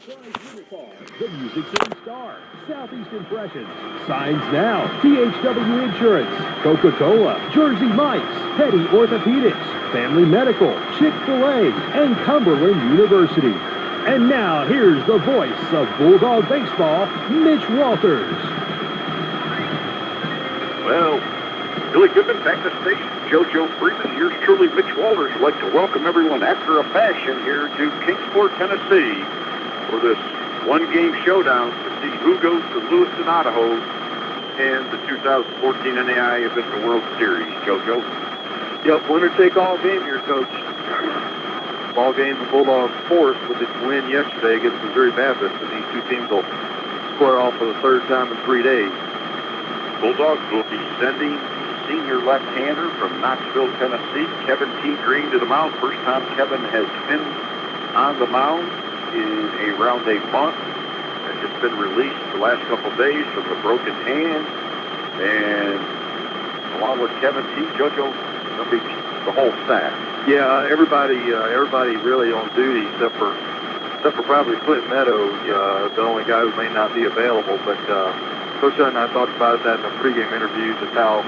The Music City Star, Southeast Impressions, Signs Now, THW Insurance, Coca-Cola, Jersey Mike's, Petty Orthopedics, Family Medical, Chick-fil-A, and Cumberland University. And now, here's the voice of Bulldog Baseball, Mitch Walters. Well, Billy Goodman back to station. JoJo Freeman, yours truly, Mitch Walters, would like to welcome everyone after a fashion here to Kingsport, Tennessee, for this one-game showdown to see who goes to Lewiston, Idaho in the 2014 NAIA Invitational World Series. JoJo? Yep, winner-take-all game here, Coach. Ball game the Bulldogs forced with its win yesterday against Missouri Baptist, and these two teams will square off for the third time in 3 days. Bulldogs will be sending senior left-hander from Knoxville, Tennessee, Kevin T. Green, to the mound. First time Kevin has been on the mound in around a month. Has just been released the last couple of days from the broken hand. And along with Kevin T., JoJo, that'll be the whole staff. Yeah, everybody really on duty except for probably Clint Meadows, the only guy who may not be available. But Coach Hunt and I talked about that in the pregame interviews, just how,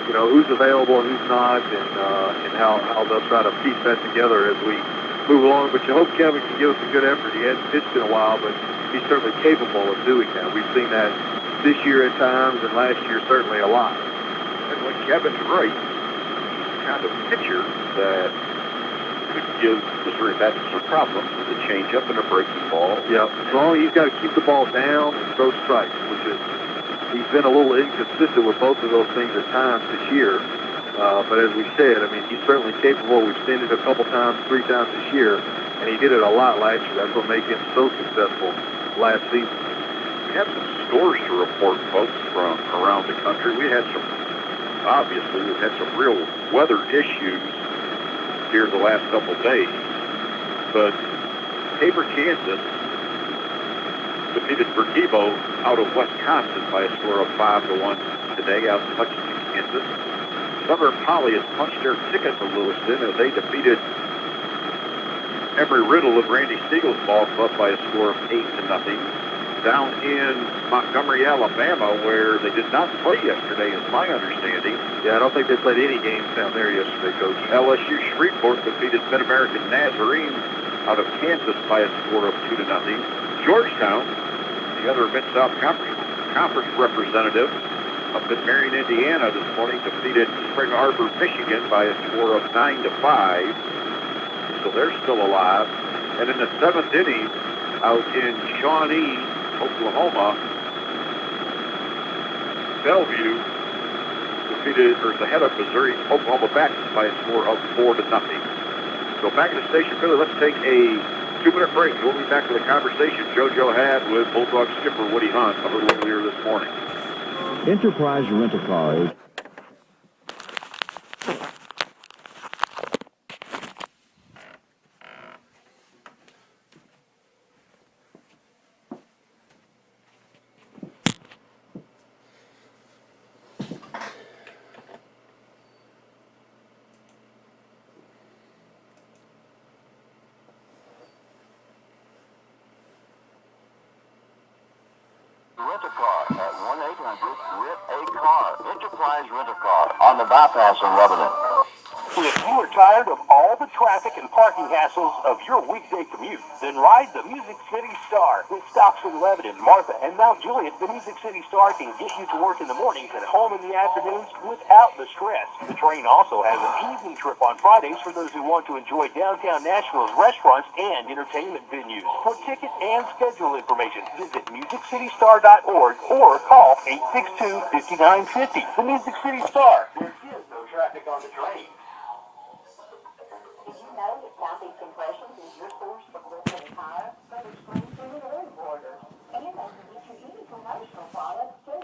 who's available and who's not, and how they'll try to piece that together as we move along. But you hope Kevin can give us a good effort. He hasn't pitched in a while, but he's certainly capable of doing that. We've seen that this year at times, and last year certainly a lot. And when Kevin's right, kind of pitcher that could give Missouri Baptist some problems with a changeup and a breaking ball. Yeah, as long as he's got to keep the ball down and throw strikes, which is, he's been a little inconsistent with both of those things at times this year. But as we said, he's certainly capable. We've seen it a couple times, 3 times this year, and he did it a lot last year. That's what made him so successful last season. We have some scores to report, folks, from around the country. We've had some real weather issues here the last couple days. But Tabor, Kansas defeated Vertibo out of Wisconsin by a score of 5-1 today out in Hutchinson, Kansas. Summer Poly has punched their ticket to Lewiston as they defeated Emory Riddle of Randy Siegel's ball club by a score of 8-0. Down in Montgomery, Alabama, where they did not play yesterday, is my understanding. Yeah, I don't think they played any games down there yesterday, Coach. LSU Shreveport defeated Mid-American Nazarene out of Kansas by a score of 2-0. Georgetown, the other Mid-South Conference representative of Mid-Marion, Indiana, this morning defeated Spring Arbor, Michigan by a score of 9-5. So they're still alive. And in the 7th inning, out in Shawnee, Oklahoma, Bellevue is ahead of Missouri Oklahoma Baptist by a score of 4-0. So back in the station, Billy, let's take a 2-minute break. We'll be back to the conversation JoJo had with Bulldog skipper Woody Hunt a little earlier this morning. Enterprise Rent-A-Car. Rent-A-Car at 1-800-RENT-A-CAR. Enterprise Rent-A-Car on the bypass in Lebanon. If you are tired of all the traffic and parking hassles of your weekday commute, then ride the Music City Star. With stops in Lebanon, Martha, and Mount Juliet, the Music City Star can get you to work in the mornings and home in the afternoons without the stress. The train also has an evening trip on Fridays for those who want to enjoy downtown Nashville's restaurants and entertainment venues. For ticket and schedule information, visit MusicCityStar.org or call 862-5950. The Music City Star. There is no traffic on the train. Did you know that Southeast Impressions is your source for quality attire, whether spring-fitted or embroidered? And they can get you any promotional products, too.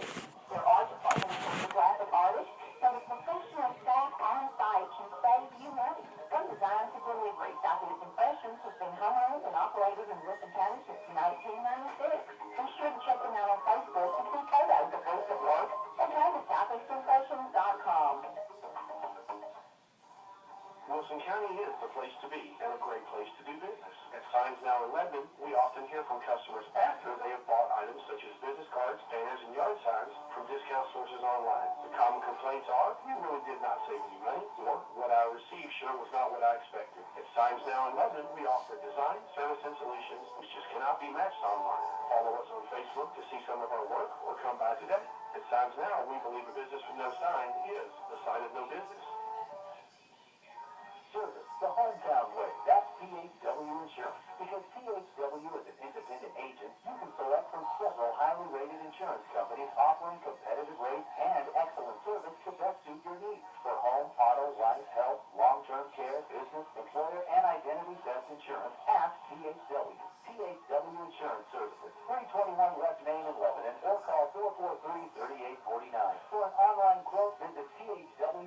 There are departments for graphic artists, so the professional staff on site can save you money. From design to delivery, Southeast Impressions has been home-owned and operated in Wilson County since 1996. Be sure to check them out on Facebook to see photos of recent work and go to southeastimpressions.com. Wilson County is the place to be and a great place to do business. At Signs Now in Lebanon, we often hear from customers after they have bought items such as business cards, banners, and yard signs from discount sources online. The common complaints are, we really did not save any money, or what I received sure was not what I expected. At Signs Now in Lebanon, we offer design, service, and solutions which just cannot be matched online. Follow us on Facebook to see some of our work or come by today. At Signs Now, we believe a business with no sign is a sign of no business. Service the hometown way. That's PHW Insurance. Because PHW is an independent agent, you can select from several highly rated insurance companies offering competitive rates and excellent service to best suit your needs. For home, auto, life, health, long-term care, business, employer, and identity theft insurance, ask PHW. PHW Insurance Services, 321 West Main in Lebanon, or call 443-3849. For an online quote, visit phwins.com.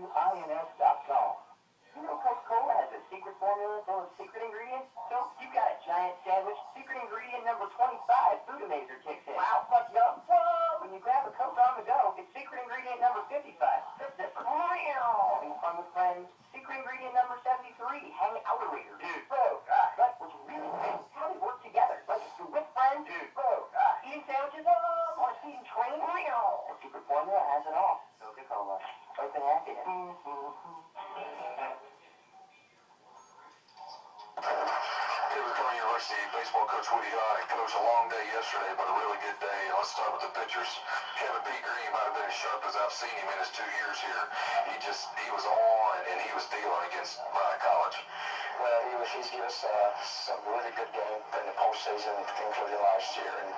You know Coca-Cola has a secret formula full of secret ingredients? So you got a giant sandwich, secret ingredient number 25, Foodamazer kicks in. Wow, fuck up. Whoa! When you grab a Coke on the go, it's secret ingredient number 55. That's different. Having fun with friends, secret ingredient number 73, hang out later. Dude, bro, but what's really great is how they work together. Like if you're with friends, dude, bro, eating sandwiches, or eating train, the secret formula has it all. Coca-Cola. Open happiness. Illinois University baseball coach Woody High. Coach, a long day yesterday, but a really good day. Let's start with the pitchers. Kevin P. Green might have been as sharp as I've seen him in his 2 years here. He was on and he was dealing against Bryant College. Well, he's given us some really good game in the postseason, including last year, and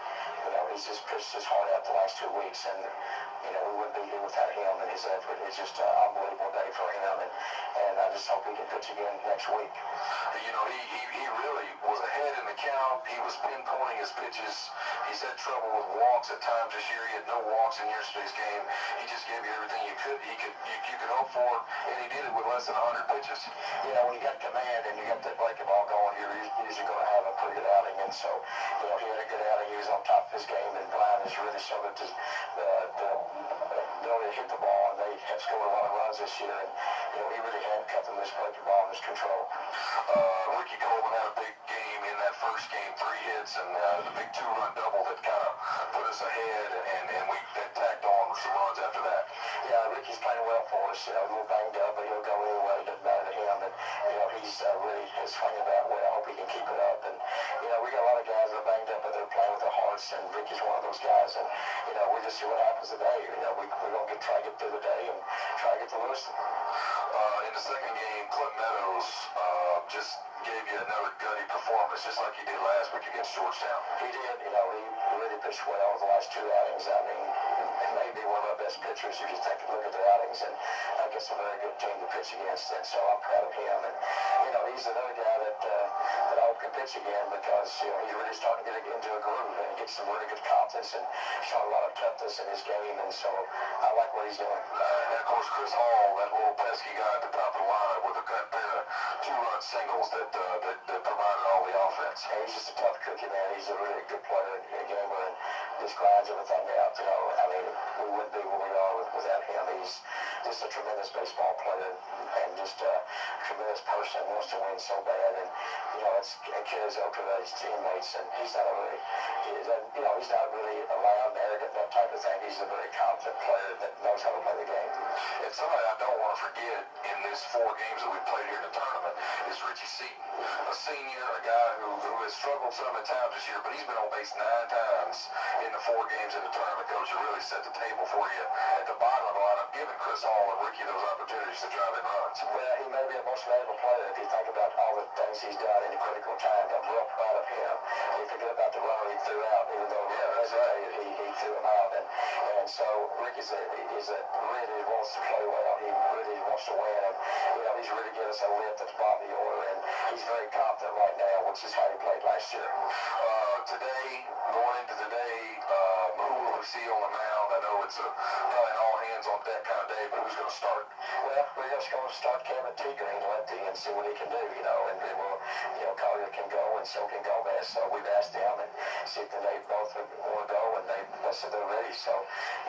he's just pitched his heart out the last 2 weeks, and we wouldn't be here without him and his effort. It's just an unbelievable day for him, and I just hope he can pitch again next week. He really was ahead in the count. He was pinpointing his pitches. He's had trouble with walks at times this year. He had no walks in yesterday's game. He just gave you everything you could hope for, and he did it with less than 100 pitches. When you got command and you got that breaking ball going, you're usually going to have a pretty good outing. And so, he had a good outing. He was on top of his game, and Brian has really showed it the ability to hit the ball, and they have scored a lot of runs this year. And he really handcuffed them this breaking ball in his control. Ricky Coleman had a big game in that first game, 3 hits, and the big 2-run double that kind of put us ahead, and we tacked on with some runs after that. Yeah, Ricky's playing well for us. A little banged up, but he'll go anyway. It doesn't matter to him. And he's really swinging that way. I hope he can keep it up. And we got a lot of guys that are banged up, but they're playing with their hearts. And Ricky's one of those guys. And we'll just see what happens today. We're going to try to get through the day and try to get to Lewiston. In the second game, Clint Meadows just gave you another gutty performance, just like he did last week against Georgetown. He did. He really pitched well the last 2 outings. I mean, he may be one of our best pitchers if you take a look at the outings, and I guess a very good team to pitch against. And so I'm proud of him. And he's another guy that I hope can pitch again, because he's really starting to get into a groove and get some really good confidence and showing a lot of toughness in his game. And so I like what he's doing. And of course, Chris Hall, that little pesky guy at the top of the lineup with a pair of 2-run singles that provided all the offense. Yeah, he's just a tough cookie, man. He's a really good player and a gamer, and just grinds everything out. I mean, we wouldn't be where we are without him. He's just a tremendous baseball player and just a tremendous person. Wants to win so bad, and it carries over to his teammates. And he's not really a loud, arrogant, that type of thing. He's a very confident player that knows how to play the game. And somebody I don't want to forget in this 4 games that we played here in the tournament is Richie Seaton, a senior, a guy who has struggled some at times this year, but he's been on base 9 times in the 4 games in the tournament, coach, to really set the table for you at the bottom of the lineup, giving Chris Hall and Ricky those opportunities to drive in runs. Well, he may be a most valuable player if you think about all the things he's done in a critical time. I'm real proud of him. You forget about the runner he threw out, even though he threw him out. And so Ricky's really wants to play well. He really wants to win. And, he's really given us a lift at the bottom of the order. And he's very confident right now, which is how he played last year. Going into today, who will we see on the mound? I know it's probably an all-hands-on-deck kind of day, but who's going to start? Well, we're just going to start Kevin T. Green lefty and see what he can do, and then we'll, Collier can go, and so can Gomez. So we've asked them and see if they both want to go, and they said they're ready. So,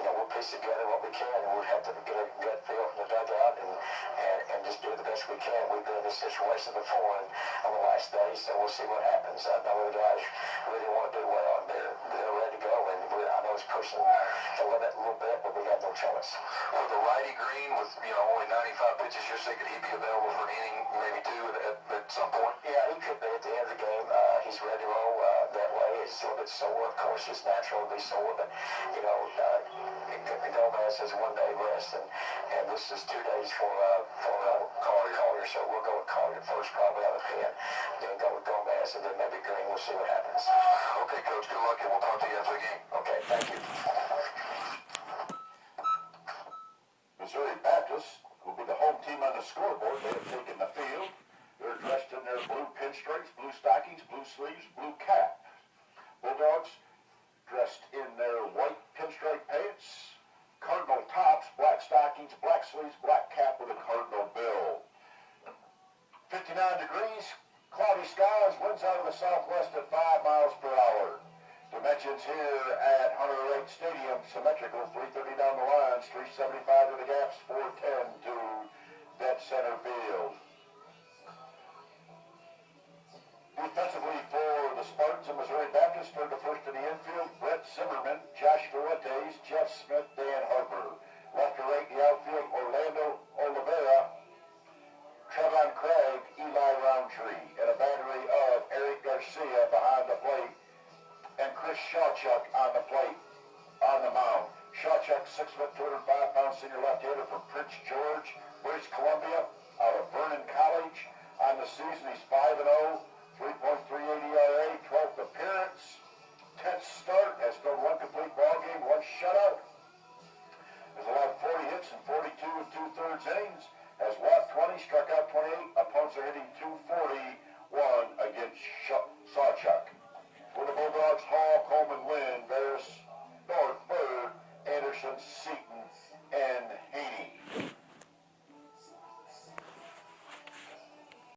we'll piece together what we can, and we'll have to get a gut feel from the dugout and just do the best we can. We've been in this situation before and on the last day, so we'll see what happens. I know the guys really want to do well, and they're ready to go, and I know it's pushing the limit a little bit, but we got no choice. With the righty Green, with only 95 pitches, you're saying could he be available for an inning, maybe two at some point? Yeah, he could be at the end of the game. He's ready to roll that way. He's a little bit sore. Of course, it's natural to be sore, but Gomez has 1 day rest, and this is 2 days for Collier. So we'll go with Collier first, probably out of the pen, then go with Gomez, and then maybe Green. We'll see what happens. Okay, Coach. Good luck, and we'll talk to you after the game. Okay, thank you. Missouri Baptist will be the home team on the scoreboard. They have taken the field. They're dressed in their blue pinstripes, blue stockings, blue sleeves, blue cap. Bulldogs dressed in their white pinstripe pants, cardinal tops, black stockings, black sleeves, black cap with a cardinal bill. 59 degrees, cloudy skies, winds out of the southwest at 5 miles per hour. Dimensions here at Hunter Lake Stadium, symmetrical, 330 down the lines, 375 to the gaps, 410 to dead center field. Defensively for the Spartans of Missouri Baptist, third to first in the infield, Brett Zimmerman, Josh Fuentes, Jeff Smith, Dan Harper. Left to right in the outfield, Orlando Oliveira, Trevon Craig, Eli Roundtree, and a battery of Eric Garcia behind the plate, and Chris Shawchuck on the plate, on the mound. Shawchuck, 6 foot, 205 pound senior left-hander from Prince George, British Columbia, out of Vernon College. On the season, he's 5-0, 3.38 ERA, 12th appearance, 10th start, has thrown 1 complete ball game, 1 shutout. Has allowed 40 hits in 42 2/3 innings. Has walked 20, struck out 28. Opponents are hitting .241 against Shawchuck. For the Bulldogs, Hall, Coleman, Lynn, Varus, North, Bird, Anderson, Seaton, and